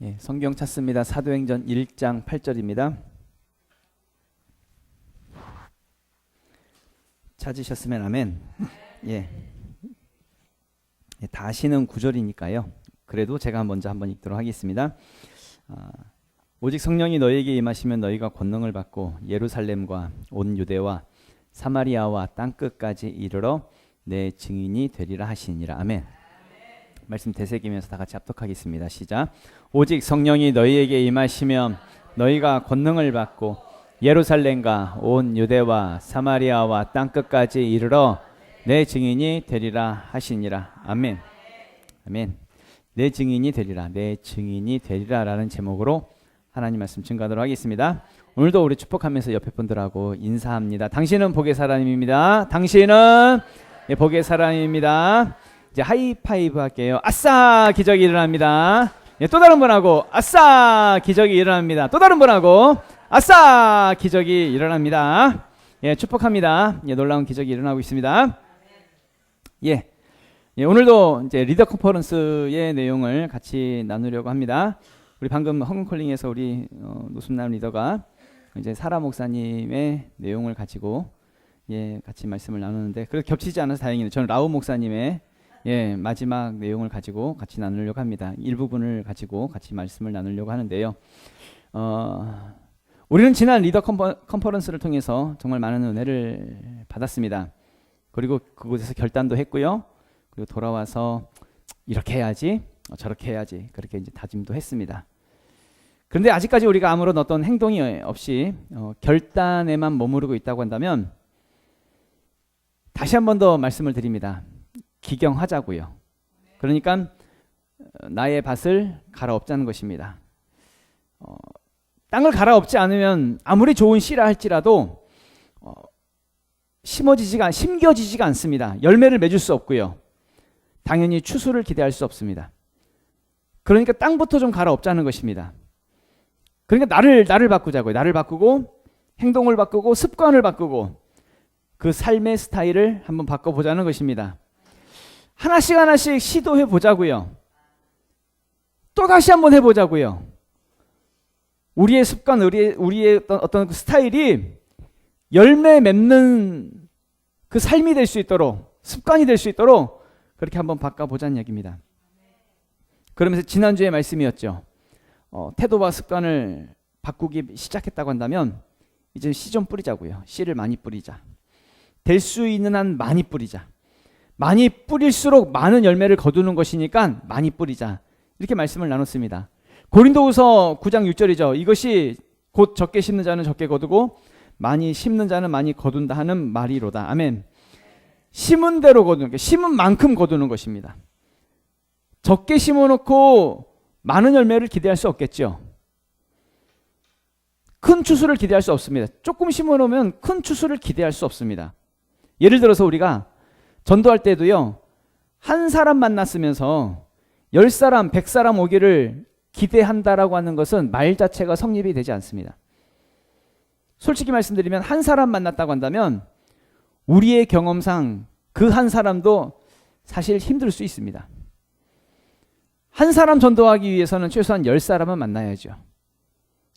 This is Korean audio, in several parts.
예, 성경 찾습니다. 사도행전 1장 8절입니다. 찾으셨으면 아멘. 예. 다 아시는 구절이니까요. 그래도 제가 먼저 한번 읽도록 하겠습니다. 오직 성령이 너희에게 임하시면 너희가 권능을 받고 예루살렘과 온 유대와 사마리아와 땅끝까지 이르러 내 증인이 되리라 하시니라. 아멘. 말씀 되새기면서 다 같이 합독하겠습니다. 시작. 오직 성령이 너희에게 임하시면 너희가 권능을 받고 예루살렘과 온 유대와 사마리아와 땅끝까지 이르러 내 증인이 되리라 하시니라. 아멘. 아멘. 내 증인이 되리라, 내 증인이 되리라라는 제목으로 하나님 말씀 증거하도록 하겠습니다. 오늘도 우리 축복하면서 옆에 분들하고 인사합니다. 당신은 복의 사람입니다. 당신은 복의 사람입니다. 이제 하이파이브 할게요. 아싸, 기적이 일어납니다. 예, 또 다른 분하고 아싸, 기적이 일어납니다. 또 다른 분하고 아싸, 기적이 일어납니다. 예, 축복합니다. 예, 놀라운 기적이 일어나고 있습니다. 예, 오늘도 이제 리더 컨퍼런스의 내용을 같이 나누려고 합니다. 우리 방금 헝글콜링에서 우리 노순남 리더가 이제 사라 목사님의 내용을 가지고 같이 말씀을 나누는데 그래서 겹치지 않아서 다행이네요. 저는 라우 목사님의 마지막 내용을 가지고 같이 나누려고 합니다. 일부분을 가지고 같이 말씀을 나누려고 하는데요. 우리는 지난 리더 컨퍼런스를 통해서 정말 많은 은혜를 받았습니다. 그리고 그곳에서 결단도 했고요. 그리고 돌아와서 이렇게 해야지, 저렇게 해야지, 그렇게 이제 다짐도 했습니다. 그런데 아직까지 우리가 아무런 어떤 행동이 없이 결단에만 머무르고 있다고 한다면 다시 한 번 더 말씀을 드립니다. 기경하자고요. 그러니까 나의 밭을 갈아엎자는 것입니다. 땅을 갈아엎지 않으면 아무리 좋은 씨라 할지라도 심겨지지가 않습니다. 열매를 맺을 수 없고요. 당연히 추수를 기대할 수 없습니다. 그러니까 땅부터 좀 갈아엎자는 것입니다. 그러니까 나를 바꾸자고요. 나를 바꾸고 행동을 바꾸고 습관을 바꾸고 그 삶의 스타일을 한번 바꿔보자는 것입니다. 하나씩 시도해 보자고요. 또 다시 한번 해보자고요. 우리의 습관, 우리의 어떤 그 스타일이 열매 맺는 그 삶이 될 수 있도록, 습관이 될 수 있도록 그렇게 한번 바꿔보자는 얘기입니다. 그러면서 지난주에 말씀이었죠. 태도와 습관을 바꾸기 시작했다고 한다면 이제 씨 좀 뿌리자고요. 씨를 많이 뿌리자. 될 수 있는 한 많이 뿌리자. 많이 뿌릴수록 많은 열매를 거두는 것이니까 많이 뿌리자. 이렇게 말씀을 나눴습니다. 고린도후서 9장 6절이죠. 이것이 곧 적게 심는 자는 적게 거두고 많이 심는 자는 많이 거둔다 하는 말이로다. 아멘. 심은 대로 거두는 게 심은 만큼 거두는 것입니다. 적게 심어놓고 많은 열매를 기대할 수 없겠죠. 큰 추수를 기대할 수 없습니다. 조금 심어놓으면 큰 추수를 기대할 수 없습니다. 예를 들어서 우리가 전도할 때도요, 한 사람 만났으면서 10사람, 100사람 오기를 기대한다라고 하는 것은 말 자체가 성립이 되지 않습니다. 솔직히 말씀드리면 한 사람 만났다고 한다면 우리의 경험상 그 한 사람도 사실 힘들 수 있습니다. 한 사람 전도하기 위해서는 최소한 10사람은 만나야죠.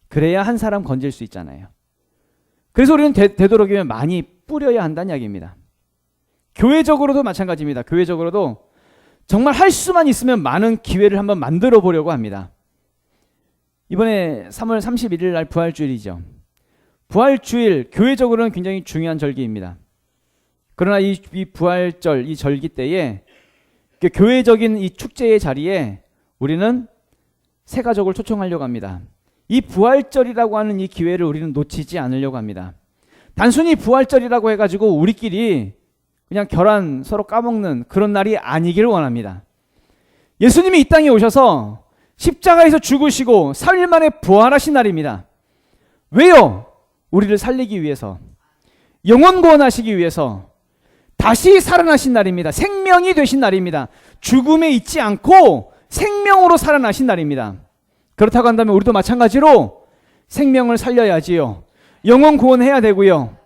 그래야 한 사람 건질 수 있잖아요. 그래서 우리는 되도록이면 많이 뿌려야 한다는 이야기입니다. 교회적으로도 마찬가지입니다. 교회적으로도 정말 할 수만 있으면 많은 기회를 한번 만들어 보려고 합니다. 이번에 3월 31일 날 부활주일이죠. 부활주일 교회적으로는 굉장히 중요한 절기입니다. 그러나 이 부활절, 이 절기 때에 교회적인 이 축제의 자리에 우리는 새 가족을 초청하려고 합니다. 이 부활절이라고 하는 이 기회를 우리는 놓치지 않으려고 합니다. 단순히 부활절이라고 해가지고 우리끼리 그냥 결혼 서로 까먹는 그런 날이 아니기를 원합니다. 예수님이 이 땅에 오셔서 십자가에서 죽으시고 3일 만에 부활하신 날입니다. 왜요? 우리를 살리기 위해서, 영원 구원하시기 위해서 다시 살아나신 날입니다. 생명이 되신 날입니다. 죽음에 있지 않고 생명으로 살아나신 날입니다. 그렇다고 한다면 우리도 마찬가지로 생명을 살려야지요. 영원 구원해야 되고요.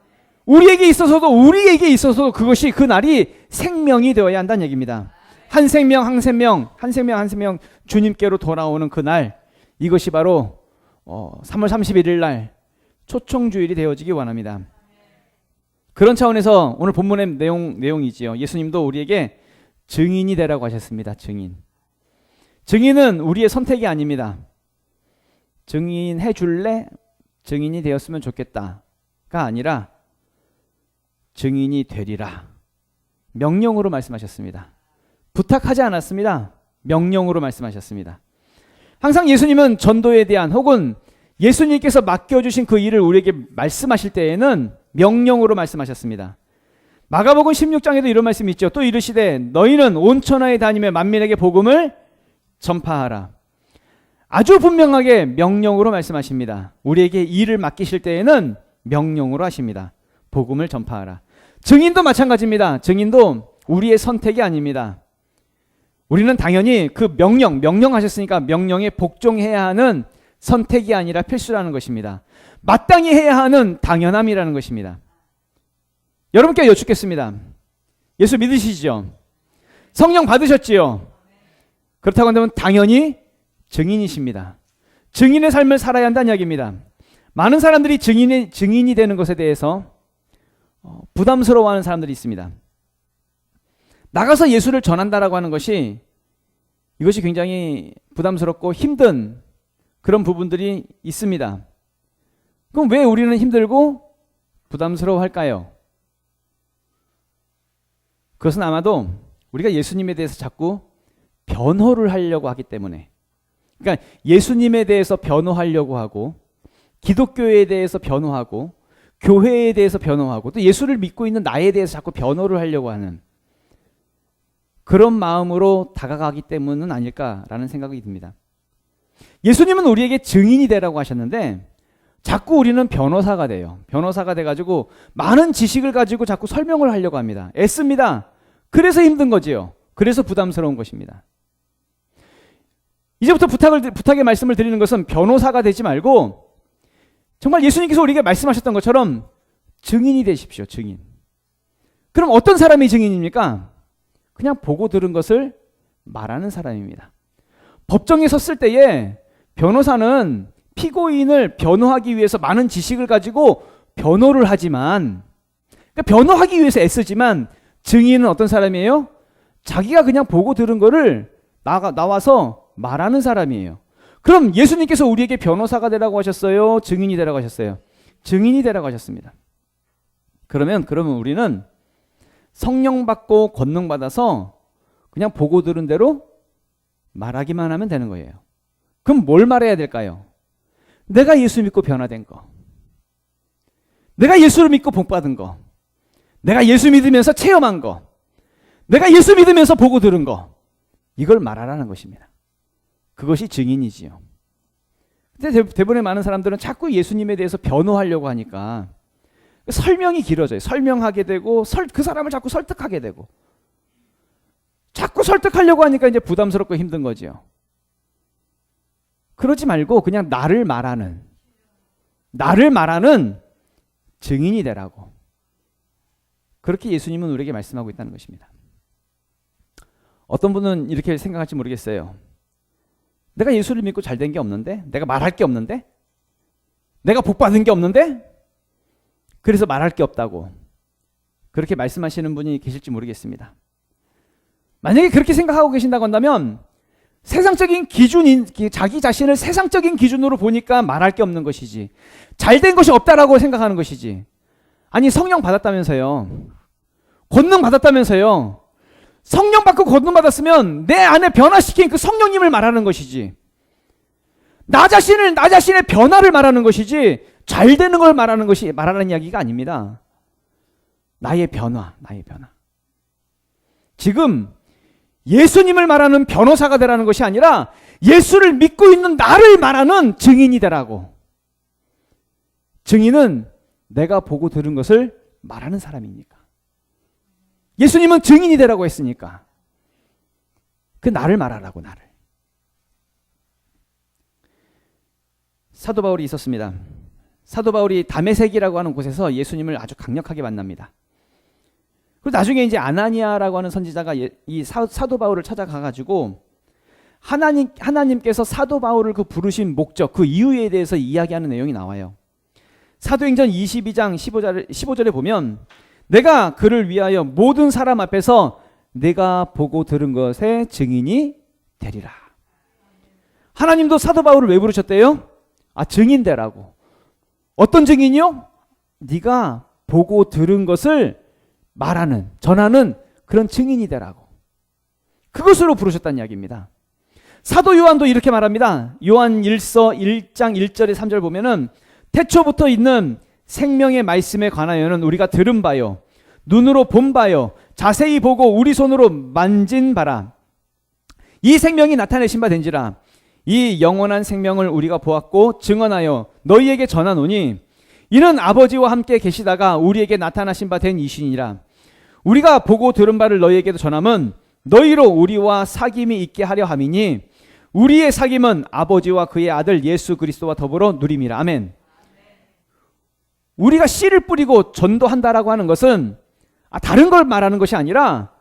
우리에게 있어서도 그것이 그 날이 생명이 되어야 한다는 얘기입니다. 한 생명 주님께로 돌아오는 그 날, 이것이 바로 3월 31일 날 초청주일이 되어지기 원합니다. 그런 차원에서 오늘 본문의 내용이지요. 예수님도 우리에게 증인이 되라고 하셨습니다. 증인은 우리의 선택이 아닙니다. 증인해 줄래? 증인이 되었으면 좋겠다가 아니라 증인이 되리라. 명령으로 말씀하셨습니다. 부탁하지 않았습니다. 명령으로 말씀하셨습니다. 항상 예수님은 전도에 대한 혹은 예수님께서 맡겨주신 그 일을 우리에게 말씀하실 때에는 명령으로 말씀하셨습니다. 마가복음 16장에도 이런 말씀이 있죠. 또 이르시되 너희는 온 천하에 다니며 만민에게 복음을 전파하라. 아주 분명하게 명령으로 말씀하십니다. 우리에게 일을 맡기실 때에는 명령으로 하십니다. 복음을 전파하라. 증인도 마찬가지입니다. 증인도 우리의 선택이 아닙니다. 우리는 당연히 그 명령하셨으니까 명령에 복종해야 하는 선택이 아니라 필수라는 것입니다. 마땅히 해야 하는 당연함이라는 것입니다. 여러분께 여쭙겠습니다. 예수 믿으시죠? 성령 받으셨지요? 그렇다고 한다면 당연히 증인이십니다. 증인의 삶을 살아야 한다는 이야기입니다. 많은 사람들이 증인이 되는 것에 대해서 부담스러워하는 사람들이 있습니다. 나가서 예수를 전한다라고 하는 것이 이것이 굉장히 부담스럽고 힘든 그런 부분들이 있습니다. 그럼 왜 우리는 힘들고 부담스러워할까요? 그것은 아마도 우리가 예수님에 대해서 자꾸 변호를 하려고 하기 때문에, 그러니까 예수님에 대해서 변호하려고 하고 기독교에 대해서 변호하고 교회에 대해서 변호하고 또 예수를 믿고 있는 나에 대해서 자꾸 변호를 하려고 하는 그런 마음으로 다가가기 때문은 아닐까라는 생각이 듭니다. 예수님은 우리에게 증인이 되라고 하셨는데 자꾸 우리는 변호사가 돼요. 변호사가 돼가지고 많은 지식을 가지고 자꾸 설명을 하려고 합니다. 애씁니다. 그래서 힘든 거지요. 그래서 부담스러운 것입니다. 이제부터 부탁의 말씀을 드리는 것은 변호사가 되지 말고 정말 예수님께서 우리에게 말씀하셨던 것처럼 증인이 되십시오. 증인. 그럼 어떤 사람이 증인입니까? 그냥 보고 들은 것을 말하는 사람입니다. 법정에 섰을 때에 변호사는 피고인을 변호하기 위해서 많은 지식을 가지고 변호를 하지만, 그러니까 변호하기 위해서 애쓰지만 증인은 어떤 사람이에요? 자기가 그냥 보고 들은 거를 나와서 말하는 사람이에요. 그럼 예수님께서 우리에게 변호사가 되라고 하셨어요? 증인이 되라고 하셨어요? 증인이 되라고 하셨습니다. 그러면 우리는 성령 받고 권능 받아서 그냥 보고 들은 대로 말하기만 하면 되는 거예요. 그럼 뭘 말해야 될까요? 내가 예수 믿고 변화된 거, 내가 예수를 믿고 복 받은 거, 내가 예수 믿으면서 체험한 거, 내가 예수 믿으면서 보고 들은 거, 이걸 말하라는 것입니다. 그것이 증인이지요. 근데 대부분의 많은 사람들은 자꾸 예수님에 대해서 변호하려고 하니까 설명이 길어져요. 설명하게 되고 그 사람을 자꾸 설득하게 되고 자꾸 설득하려고 하니까 이제 부담스럽고 힘든 거지요. 그러지 말고 그냥 나를 말하는 증인이 되라고. 그렇게 예수님은 우리에게 말씀하고 있다는 것입니다. 어떤 분은 이렇게 생각할지 모르겠어요. 내가 예수를 믿고 잘 된 게 없는데? 내가 말할 게 없는데? 내가 복 받은 게 없는데? 그래서 말할 게 없다고. 그렇게 말씀하시는 분이 계실지 모르겠습니다. 만약에 그렇게 생각하고 계신다고 한다면 세상적인 자기 자신을 세상적인 기준으로 보니까 말할 게 없는 것이지, 잘된 것이 없다라고 생각하는 것이지. 아니, 성령 받았다면서요. 권능 받았다면서요. 성령 받고 권능 받았으면 내 안에 변화시킨 그 성령님을 말하는 것이지, 나 자신의 변화를 말하는 것이지, 잘 되는 걸 말하는 이야기가 아닙니다. 나의 변화. 지금 예수님을 말하는 변호사가 되라는 것이 아니라 예수를 믿고 있는 나를 말하는 증인이 되라고. 증인은 내가 보고 들은 것을 말하는 사람이니까. 예수님은 증인이 되라고 했으니까 그 나를 말하라고. 나를. 사도 바울이 있었습니다. 사도 바울이 다메섹이라고 하는 곳에서 예수님을 아주 강력하게 만납니다. 그리고 나중에 이제 아나니아라고 하는 선지자가 이 사도 바울을 찾아가가지고 하나님께서 사도 바울을 그 부르신 목적, 그 이유에 대해서 이야기하는 내용이 나와요. 사도행전 22장 15절에 보면 내가 그를 위하여 모든 사람 앞에서 내가 보고 들은 것의 증인이 되리라. 하나님도 사도 바울을 왜 부르셨대요? 증인 되라고. 어떤 증인이요? 네가 보고 들은 것을 말하는, 전하는 그런 증인이 되라고. 그것으로 부르셨다는 이야기입니다. 사도 요한도 이렇게 말합니다. 요한 1서 1장 1절에 3절 보면은 태초부터 있는 생명의 말씀에 관하여는 우리가 들은 바요, 눈으로 본 바요, 자세히 보고 우리 손으로 만진 바라. 이 생명이 나타내신 바 된지라. 이 영원한 생명을 우리가 보았고 증언하여 너희에게 전하노니 이는 아버지와 함께 계시다가 우리에게 나타나신 바 된 이신이라. 우리가 보고 들은 바를 너희에게도 전함은 너희로 우리와 사귐이 있게 하려 함이니 우리의 사귐은 아버지와 그의 아들 예수 그리스도와 더불어 누림이라. 아멘. 우리가 씨를 뿌리고 전도한다라고 하는 것은 다른 걸 말하는 것이 아니라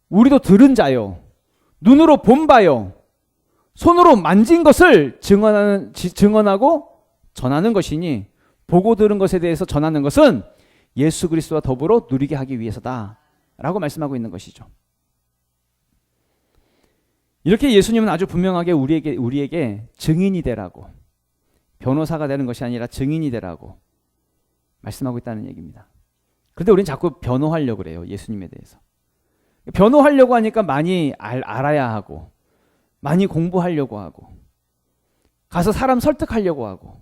우리도 들은 자요, 눈으로 본 바요, 손으로 만진 것을 증언하고 전하는 것이니 보고 들은 것에 대해서 전하는 것은 예수 그리스도와 더불어 누리게 하기 위해서다 라고 말씀하고 있는 것이죠. 이렇게 예수님은 아주 분명하게 우리에게 증인이 되라고, 변호사가 되는 것이 아니라 증인이 되라고 말씀하고 있다는 얘기입니다. 그런데 우리는 자꾸 변호하려고 그래요. 예수님에 대해서. 변호하려고 하니까 많이 알아야 하고, 많이 공부하려고 하고, 가서 사람 설득하려고 하고,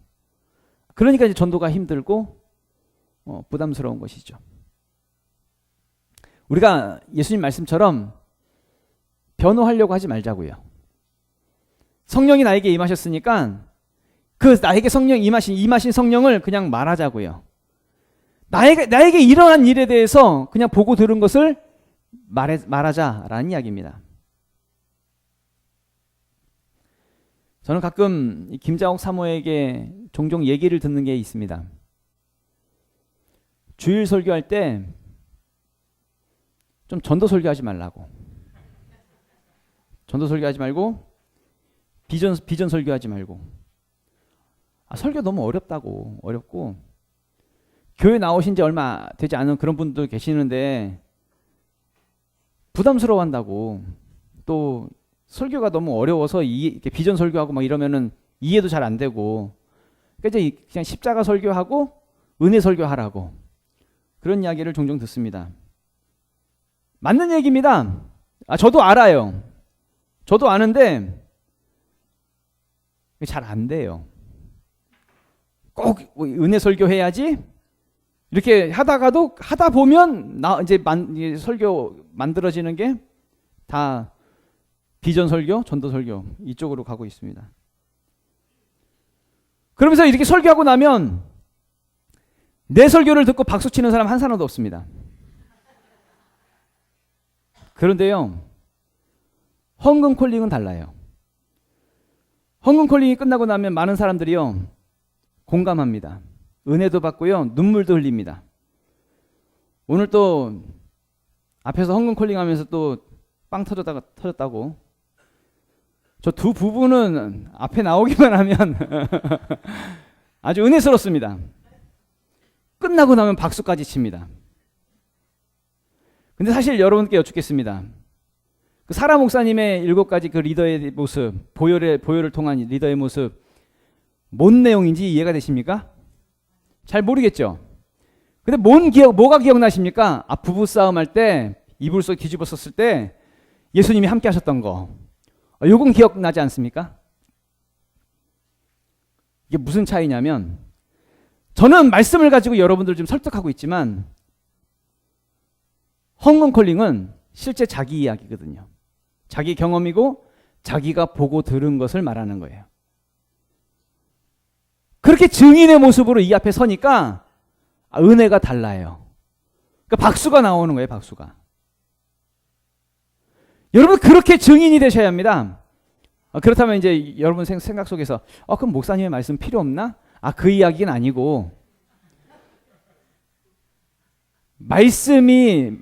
그러니까 이제 전도가 힘들고 부담스러운 것이죠. 우리가 예수님 말씀처럼 변호하려고 하지 말자고요. 성령이 나에게 임하셨으니까 그 나에게 성령 임하신 성령을 그냥 말하자고요. 나에게 일어난 일에 대해서 그냥 보고 들은 것을 말하자라는 이야기입니다. 저는 가끔 김자옥 사모에게 종종 얘기를 듣는 게 있습니다. 주일 설교할 때 좀 전도 설교하지 말라고. 전도 설교하지 말고 비전 설교하지 말고. 설교 너무 어렵고 교회 나오신 지 얼마 되지 않은 그런 분들 계시는데 부담스러워한다고, 또 설교가 너무 어려워서 이렇게 비전 설교하고 막 이러면은 이해도 잘 안 되고, 그러니까 이제 그냥 십자가 설교하고 은혜 설교하라고, 그런 이야기를 종종 듣습니다. 맞는 얘기입니다. 저도 알아요. 저도 아는데 잘 안 돼요. 꼭 은혜 설교해야지 이렇게 하다가도 하다 보면 이제 설교 만들어지는 게 다 비전 설교, 전도 설교 이쪽으로 가고 있습니다. 그러면서 이렇게 설교하고 나면 내 설교를 듣고 박수 치는 사람 한 사람도 없습니다. 그런데요, 헌금 콜링은 달라요. 헌금 콜링이 끝나고 나면 많은 사람들이요 공감합니다. 은혜도 받고요, 눈물도 흘립니다. 오늘 또 앞에서 헌금 콜링 하면서 또 빵 터졌다고. 저 두 부부는 앞에 나오기만 하면 아주 은혜스럽습니다. 끝나고 나면 박수까지 칩니다. 근데 사실 여러분께 여쭙겠습니다. 그 사라 목사님의 7가지 그 리더의 모습, 보혈을 통한 리더의 모습, 뭔 내용인지 이해가 되십니까? 잘 모르겠죠? 근데 뭐가 기억나십니까? 부부싸움 할 때, 이불 속 뒤집어 썼을 때 예수님이 함께 하셨던 거. 요건 기억나지 않습니까? 이게 무슨 차이냐면, 저는 말씀을 가지고 여러분들 좀 설득하고 있지만 헌금콜링은 실제 자기 이야기거든요. 자기 경험이고 자기가 보고 들은 것을 말하는 거예요. 그렇게 증인의 모습으로 이 앞에 서니까 은혜가 달라요. 그러니까 박수가 나오는 거예요. 박수가. 여러분 그렇게 증인이 되셔야 합니다. 그렇다면 이제 여러분 생각 속에서 그럼 목사님의 말씀 필요 없나? 그 이야기는 아니고,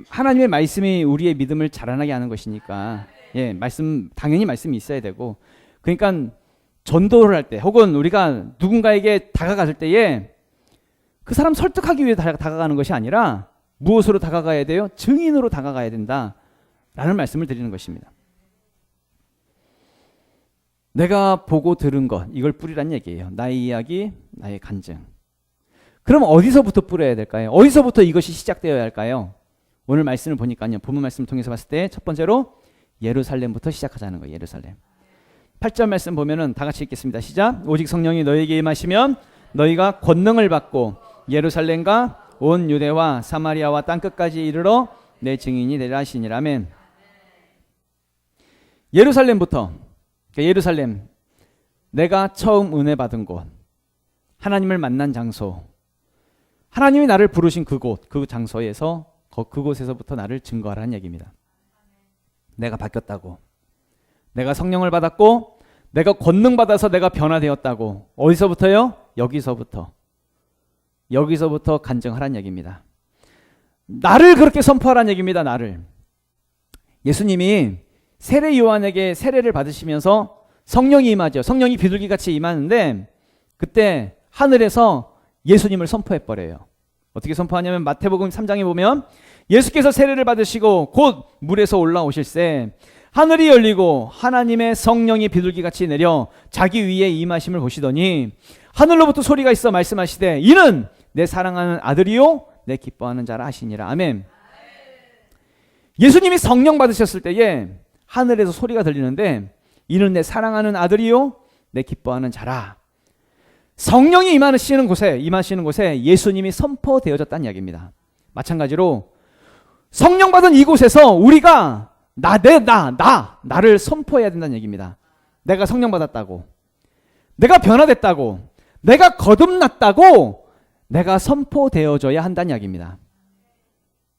하나님의 말씀이 우리의 믿음을 자라나게 하는 것이니까 예, 당연히 말씀이 있어야 되고. 그러니까 전도를 할 때 혹은 우리가 누군가에게 다가갔을 때에 그 사람 설득하기 위해 다가가는 것이 아니라 무엇으로 다가가야 돼요? 증인으로 다가가야 된다라는 말씀을 드리는 것입니다. 내가 보고 들은 것, 이걸 뿌리란 얘기예요. 나의 이야기, 나의 간증. 그럼 어디서부터 뿌려야 될까요? 어디서부터 이것이 시작되어야 할까요? 오늘 말씀을 보니까요. 본문 말씀을 통해서 봤을 때 첫 번째로 예루살렘부터 시작하자는 거예요. 예루살렘. 8절 말씀 보면은 다 같이 읽겠습니다. 시작. 오직 성령이 너에게 임하시면 너희가 권능을 받고 예루살렘과 온 유대와 사마리아와 땅끝까지 이르러 내 증인이 되리라 하시니라. 아멘. 예루살렘부터, 예루살렘, 내가 처음 은혜 받은 곳, 하나님을 만난 장소, 하나님이 나를 부르신 그곳, 그 장소에서 그곳에서부터 나를 증거하라는 얘기입니다. 내가 바뀌었다고, 내가 성령을 받았고 내가 권능 받아서 내가 변화되었다고. 어디서부터요? 여기서부터 간증하라는 얘기입니다. 나를 그렇게 선포하라는 얘기입니다. 나를. 예수님이 세례 요한에게 세례를 받으시면서 성령이 임하죠. 성령이 비둘기같이 임하는데 그때 하늘에서 예수님을 선포해버려요. 어떻게 선포하냐면 마태복음 3장에 보면 예수께서 세례를 받으시고 곧 물에서 올라오실새 하늘이 열리고 하나님의 성령이 비둘기같이 내려 자기 위에 임하심을 보시더니 하늘로부터 소리가 있어 말씀하시되 이는 내 사랑하는 아들이요 내 기뻐하는 자라 하시니라. 아멘. 예수님이 성령 받으셨을 때에 하늘에서 소리가 들리는데 이는 내 사랑하는 아들이요 내 기뻐하는 자라. 성령이 임하시는 곳에 예수님이 선포되어졌다는 이야기입니다. 마찬가지로 성령 받은 이곳에서 우리가 나를 선포해야 된다는 얘기입니다. 내가 성령 받았다고, 내가 변화됐다고, 내가 거듭났다고 내가 선포되어져야 한다는 이야기입니다.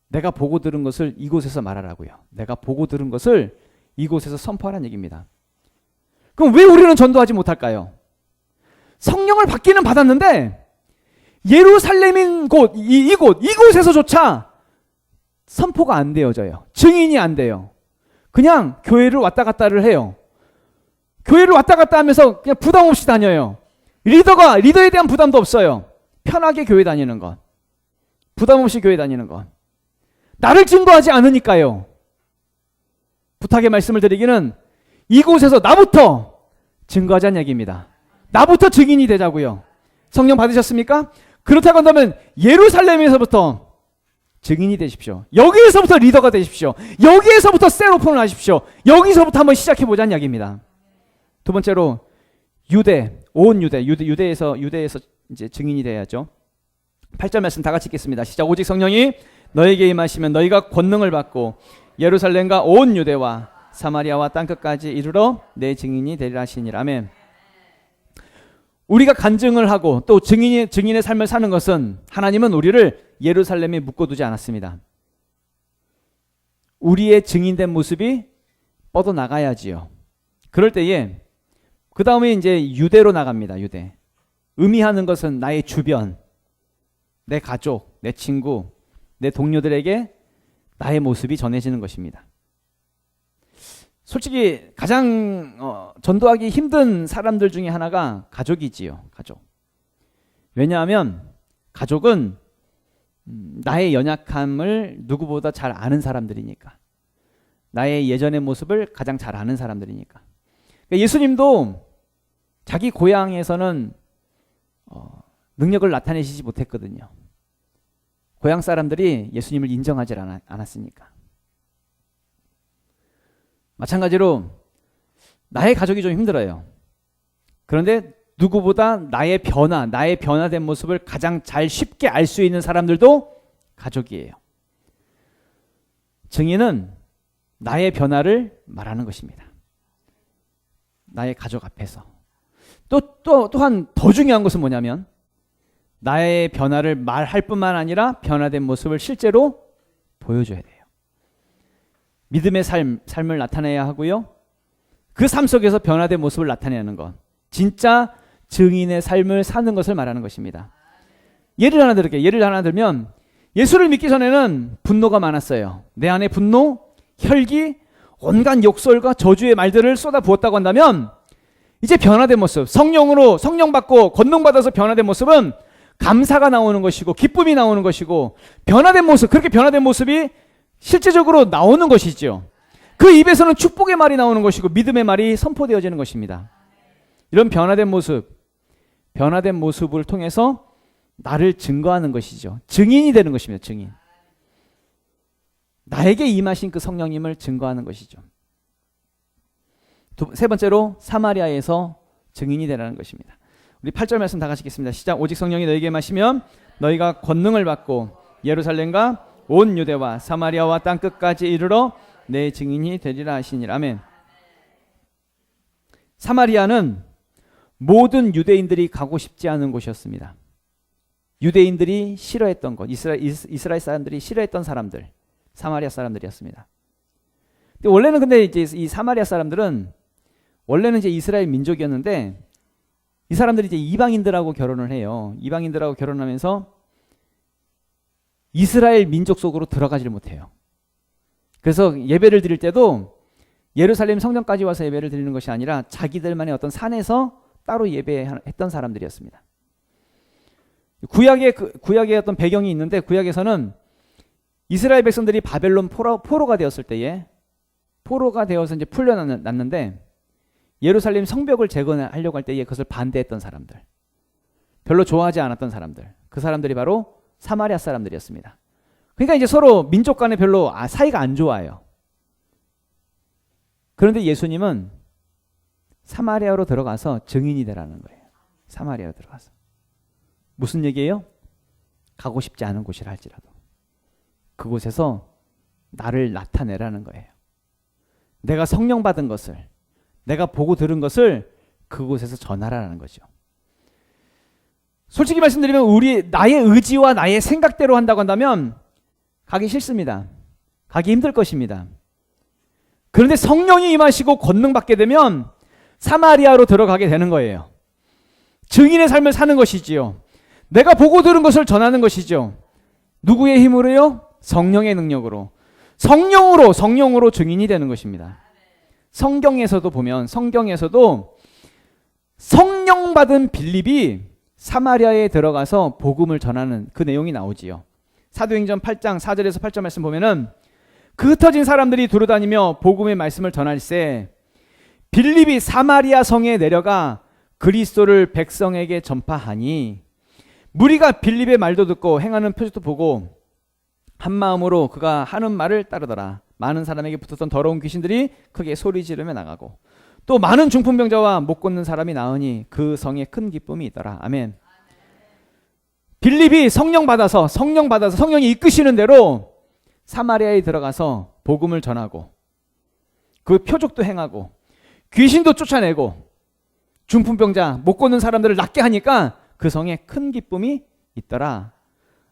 내가 보고 들은 것을 이곳에서 말하라고요. 내가 보고 들은 것을 이곳에서 선포하라는 얘기입니다. 그럼 왜 우리는 전도하지 못할까요? 성령을 받기는 받았는데 예루살렘인 곳, 이곳에서조차 선포가 안 되어져요. 증인이 안 돼요. 그냥 교회를 왔다 갔다를 해요. 교회를 왔다 갔다 하면서 그냥 부담 없이 다녀요. 리더에 대한 부담도 없어요. 편하게 교회 다니는 것. 부담 없이 교회 다니는 것. 나를 증거하지 않으니까요. 부탁의 말씀을 드리기는 이곳에서 나부터 증거하자는 얘기입니다. 나부터 증인이 되자고요. 성령 받으셨습니까? 그렇다고 한다면 예루살렘에서부터 증인이 되십시오. 여기에서부터 리더가 되십시오. 여기에서부터 셀오픈을 하십시오. 여기서부터 한번 시작해보자는 이야기입니다. 두 번째로 유대에서 이제 증인이 돼야죠. 8절 말씀 다 같이 읽겠습니다. 시작. 오직 성령이 너에게 임하시면 너희가 권능을 받고 예루살렘과 온 유대와 사마리아와 땅끝까지 이르러 내 증인이 되리라 하시니라. 아멘. 우리가 간증을 하고 또 증인의 삶을 사는 것은 하나님은 우리를 예루살렘에 묶어두지 않았습니다. 우리의 증인된 모습이 뻗어나가야지요. 그럴 때에 그 다음에 이제 유대로 나갑니다. 유대. 의미하는 것은 나의 주변, 내 가족, 내 친구, 내 동료들에게 나의 모습이 전해지는 것입니다. 솔직히 가장 전도하기 힘든 사람들 중에 하나가 가족이지요. 가족. 왜냐하면 가족은 나의 연약함을 누구보다 잘 아는 사람들이니까. 나의 예전의 모습을 가장 잘 아는 사람들이니까. 그러니까 예수님도 자기 고향에서는 능력을 나타내시지 못했거든요. 고향 사람들이 예수님을 인정하지 않았으니까. 마찬가지로 나의 가족이 좀 힘들어요. 그런데 누구보다 나의 변화된 모습을 가장 잘 쉽게 알 수 있는 사람들도 가족이에요. 증인은 나의 변화를 말하는 것입니다. 나의 가족 앞에서. 또한 더 중요한 것은 뭐냐면 나의 변화를 말할 뿐만 아니라 변화된 모습을 실제로 보여줘야 돼요. 믿음의 삶을 나타내야 하고요. 그 삶 속에서 변화된 모습을 나타내는 것. 진짜 증인의 삶을 사는 것을 말하는 것입니다. 예를 하나 들면 예수를 믿기 전에는 분노가 많았어요. 내 안에 분노, 혈기, 온갖 욕설과 저주의 말들을 쏟아부었다고 한다면 이제 변화된 모습, 성령 받고 권능받아서 변화된 모습은 감사가 나오는 것이고 기쁨이 나오는 것이고 변화된 모습, 그렇게 변화된 모습이 실제적으로 나오는 것이죠. 그 입에서는 축복의 말이 나오는 것이고 믿음의 말이 선포되어지는 것입니다. 이런 변화된 모습을 통해서 나를 증거하는 것이죠. 증인이 되는 것입니다. 증인. 나에게 임하신 그 성령님을 증거하는 것이죠. 세 번째로 사마리아에서 증인이 되라는 것입니다. 우리 8절 말씀 다 같이 읽겠습니다. 시작. 오직 성령이 너에게 임하시면 너희가 권능을 받고 예루살렘과 온 유대와 사마리아와 땅끝까지 이르러 내 증인이 되리라 하시니라. 아멘. 사마리아는 모든 유대인들이 가고 싶지 않은 곳이었습니다. 유대인들이 싫어했던 곳, 이스라엘 사람들이 싫어했던 사람들, 사마리아 사람들이었습니다. 근데 이제 이 사마리아 사람들은 원래는 이제 이스라엘 민족이었는데 이 사람들이 이제 이방인들하고 결혼을 해요. 이방인들하고 결혼하면서 이스라엘 민족 속으로 들어가지를 못해요. 그래서 예배를 드릴 때도 예루살렘 성전까지 와서 예배를 드리는 것이 아니라 자기들만의 어떤 산에서 따로 예배했던 사람들이었습니다. 구약의 어떤 배경이 있는데 구약에서는 이스라엘 백성들이 바벨론 포로가 되었을 때에 포로가 되어서 이제 풀려났는데 예루살렘 성벽을 재건하려고 할 때에 그것을 반대했던 사람들, 별로 좋아하지 않았던 사람들, 그 사람들이 바로 사마리아 사람들이었습니다. 그러니까 이제 서로 민족 간에 별로 사이가 안 좋아요. 그런데 예수님은 사마리아로 들어가서 증인이 되라는 거예요. 사마리아로 들어가서. 무슨 얘기예요? 가고 싶지 않은 곳이라 할지라도 그곳에서 나를 나타내라는 거예요. 내가 성령 받은 것을, 내가 보고 들은 것을 그곳에서 전하라는 거죠. 솔직히 말씀드리면 나의 의지와 나의 생각대로 한다고 한다면 가기 싫습니다. 가기 힘들 것입니다. 그런데 성령이 임하시고 권능 받게 되면 사마리아로 들어가게 되는 거예요. 증인의 삶을 사는 것이지요. 내가 보고 들은 것을 전하는 것이죠. 누구의 힘으로요? 성령의 능력으로. 성령으로 증인이 되는 것입니다. 성경에서도 보면 성경에서도 성령 받은 빌립이 사마리아에 들어가서 복음을 전하는 그 내용이 나오지요. 사도행전 8장 4절에서 8절 말씀 보면은 그 흩어진 사람들이 두루다니며 복음의 말씀을 전할세 빌립이 사마리아 성에 내려가 그리스도를 백성에게 전파하니 무리가 빌립의 말도 듣고 행하는 표적도 보고 한 마음으로 그가 하는 말을 따르더라. 많은 사람에게 붙었던 더러운 귀신들이 크게 소리 지르며 나가고 또 많은 중풍병자와 못 걷는 사람이 나으니 그 성에 큰 기쁨이 있더라. 아멘. 빌립이 성령 받아서 성령이 이끄시는 대로 사마리아에 들어가서 복음을 전하고 그 표적도 행하고 귀신도 쫓아내고 중풍병자 못 걷는 사람들을 낫게 하니까 그 성에 큰 기쁨이 있더라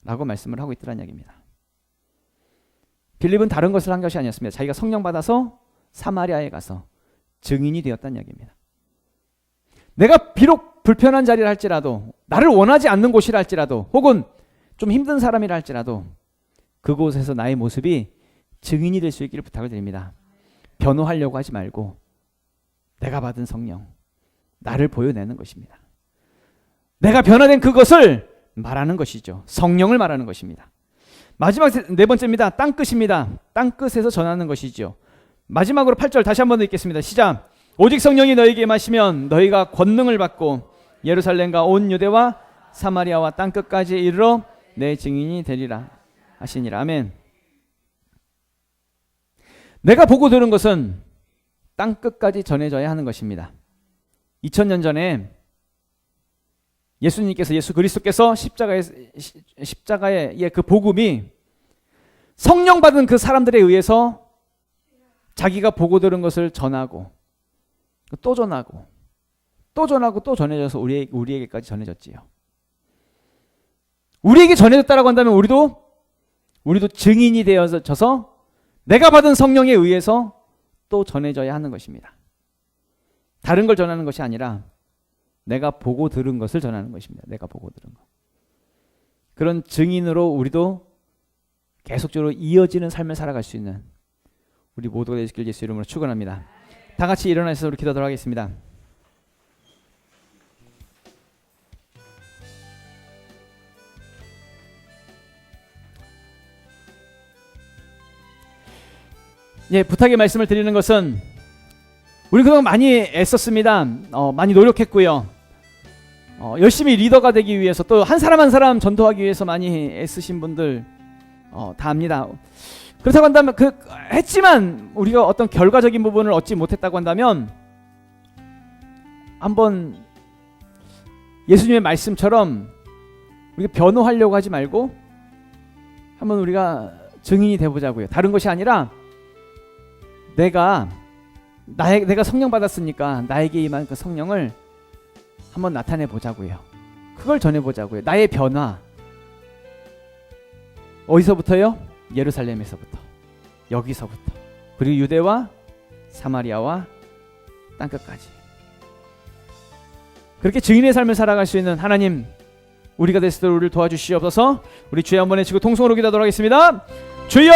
라고 말씀을 하고 있더란 이야기입니다. 빌립은 다른 것을 한 것이 아니었습니다. 자기가 성령 받아서 사마리아에 가서 증인이 되었다는 이야기입니다. 내가 비록 불편한 자리를 할지라도 나를 원하지 않는 곳이라 할지라도 혹은 좀 힘든 사람이라 할지라도 그곳에서 나의 모습이 증인이 될 수 있기를 부탁을 드립니다. 변호하려고 하지 말고 내가 받은 성령, 나를 보여내는 것입니다. 내가 변화된 그것을 말하는 것이죠. 성령을 말하는 것입니다. 마지막 네 번째입니다. 땅끝입니다. 땅끝에서 전하는 것이죠. 마지막으로 8절 다시 한번 읽겠습니다. 시작. 오직 성령이 너희에게 임하시면 너희가 권능을 받고 예루살렘과 온 유대와 사마리아와 땅끝까지 이르러 내 증인이 되리라 하시니라. 아멘. 내가 보고 들은 것은 땅끝까지 전해져야 하는 것입니다. 2000년 전에 예수 그리스도께서 십자가의 그 복음이 성령 받은 그 사람들에 의해서 자기가 보고 들은 것을 전하고 또 전하고 또 전해져서 우리에게까지 전해졌지요. 우리에게 전해졌다라고 한다면 우리도 증인이 되어져서 내가 받은 성령에 의해서 또 전해져야 하는 것입니다. 다른 걸 전하는 것이 아니라 내가 보고 들은 것을 전하는 것입니다. 내가 보고 들은 것. 그런 증인으로 우리도 계속적으로 이어지는 삶을 살아갈 수 있는 우리 모두가 되시길 예수 이름으로 축원합니다. 다 같이 일어나서 우리 기도하도록 하겠습니다. 예, 부탁의 말씀을 드리는 것은 우리 그동안 많이 애썼습니다. 많이 노력했고요. 열심히 리더가 되기 위해서 또 한 사람 한 사람 전도하기 위해서 많이 애쓰신 분들 다 압니다. 그렇다고 한다면 했지만 우리가 어떤 결과적인 부분을 얻지 못했다고 한다면 한번 예수님의 말씀처럼 우리가 변호하려고 하지 말고 한번 우리가 증인이 돼보자고요. 다른 것이 아니라 내가 성령 받았으니까 나에게 임한 그 성령을 한번 나타내 보자고요. 그걸 전해 보자고요. 나의 변화. 어디서부터요? 예루살렘에서부터. 여기서부터. 그리고 유대와 사마리아와 땅끝까지. 그렇게 증인의 삶을 살아갈 수 있는 하나님, 우리가 됐을 때 우리를 도와주시옵소서. 우리 주여 한번 외치고 통성으로 기도하도록 하겠습니다. 주여!